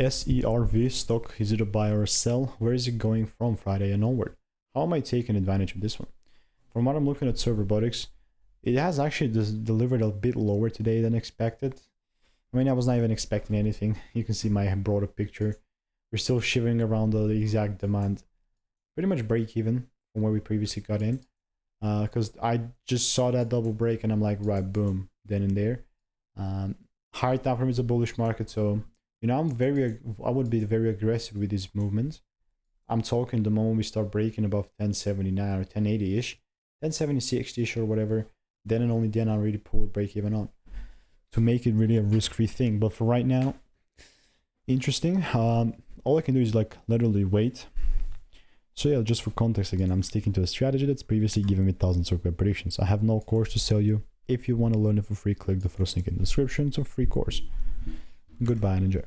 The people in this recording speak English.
SERV stock, is it a buy or a sell? Where is it going from Friday and onward? How am I taking advantage of this one? From what I'm looking at Serve Robotics, it has actually delivered a bit lower today than expected. I mean, I was not even expecting anything. You can see my broader picture. We're still shivering around the exact demand. Pretty much break even from where we previously got in. Because I just saw that double break and I'm like, right, boom, then and there. Higher time frame is a bullish market, so you know I would be very aggressive with these movements. I'm talking the moment we start breaking above 1079 or 1080-ish, 1076-ish or whatever, then and only then I'll really pull break even on to make it really a risk-free thing. But for right now, interesting. All I can do is like literally wait. So yeah, just for context again, I'm sticking to a strategy that's previously given me thousands of web predictions. I have no course to sell you. If you want to learn it for free, click the first link in the description. It's a free course. Goodbye and enjoy.